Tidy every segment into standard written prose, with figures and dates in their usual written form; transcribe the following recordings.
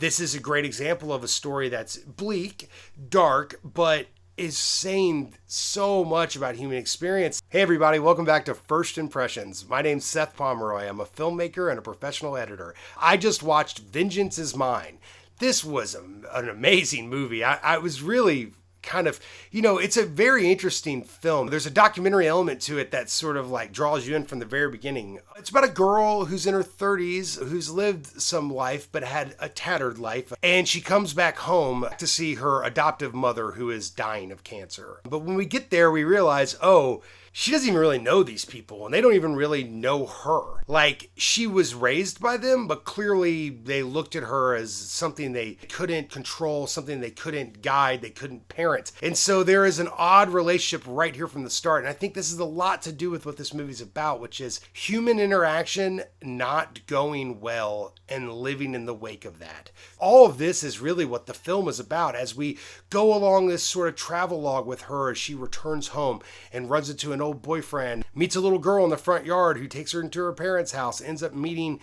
This is a great example of a story that's bleak, dark, but is saying so much about human experience. Hey everybody, welcome back to First Impressions. My name's Seth Pomeroy. I'm a filmmaker and a professional editor. I just watched Vengeance Is Mine. This was an amazing movie. I was really kind of, it's a very interesting film. There's a documentary element to it that sort of like draws you in from the very beginning. It's about a girl who's in her 30s, who's lived some life but had a tattered life, and she comes back home to see her adoptive mother who is dying of cancer. But when we get there, we realize, she doesn't even really know these people, and they don't even really know her. Like, she was raised by them, but clearly they looked at her as something they couldn't control, something they couldn't guide, they couldn't parent. And so there is an odd relationship right here from the start, and I think this has a lot to do with what this movie's about, which is human interaction not going well and living in the wake of that. All of this is really what the film is about as we go along this sort of travelogue with her as she returns home and runs into an old boyfriend, meets a little girl in the front yard who takes her into her parents' house, ends up meeting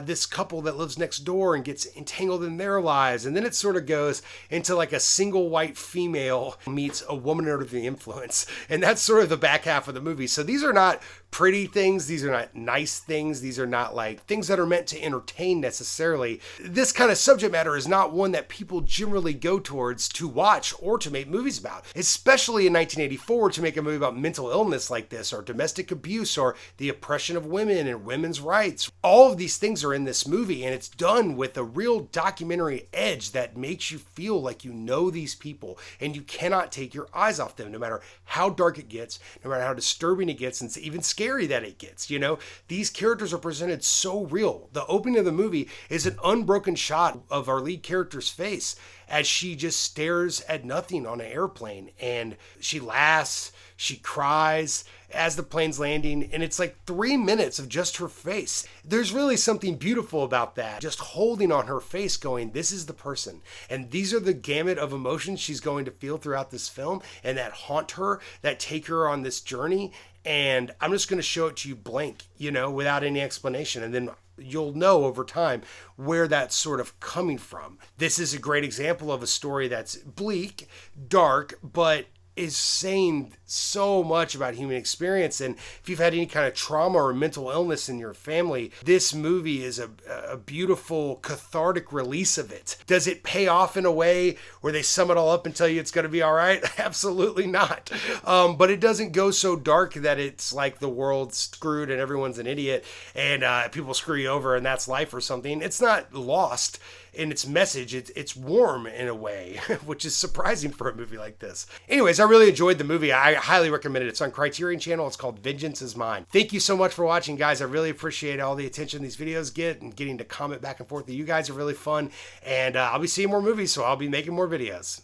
this couple that lives next door and gets entangled in their lives. And then it sort of goes into like a single white female meets a woman under the influence. And that's sort of the back half of the movie. So these are not pretty things. These are not nice things. These are not like things that are meant to entertain necessarily. This kind of subject matter is not one that people generally go towards to watch or to make movies about, especially in 1984 to make a movie about mental illness like this, or domestic abuse, or the oppression of women and women's rights. All of these things are in this movie, and it's done with a real documentary edge that makes you feel like you know these people and you cannot take your eyes off them, no matter how dark it gets, no matter how disturbing it gets, and even scary that it gets. These characters are presented so real. The opening of the movie is an unbroken shot of our lead character's face as she just stares at nothing on an airplane, and she laughs, she cries as the plane's landing, and it's like 3 minutes of just her face. There's really something beautiful about that, just holding on her face going, this is the person, and these are the gamut of emotions she's going to feel throughout this film, and that haunt her, that take her on this journey. And I'm just going to show it to you blank, without any explanation. And then you'll know over time where that's sort of coming from. This is a great example of a story that's bleak, dark, but is saying so much about human experience. And if you've had any kind of trauma or mental illness in your family, this movie is a beautiful cathartic release of it. Does it pay off in a way where they sum it all up and tell you it's going to be all right? Absolutely not. But it doesn't go so dark that it's like the world's screwed and everyone's an idiot and people screw you over and that's life or something. It's not lost in its message. It's warm in a way, which is surprising for a movie like this. Anyways, I really enjoyed the movie. I highly recommend it. It's on Criterion Channel. It's called Vengeance Is Mine. Thank you so much for watching, guys. I really appreciate all the attention these videos get, and getting to comment back and forth with you guys are really fun. And I'll be seeing more movies, so I'll be making more videos.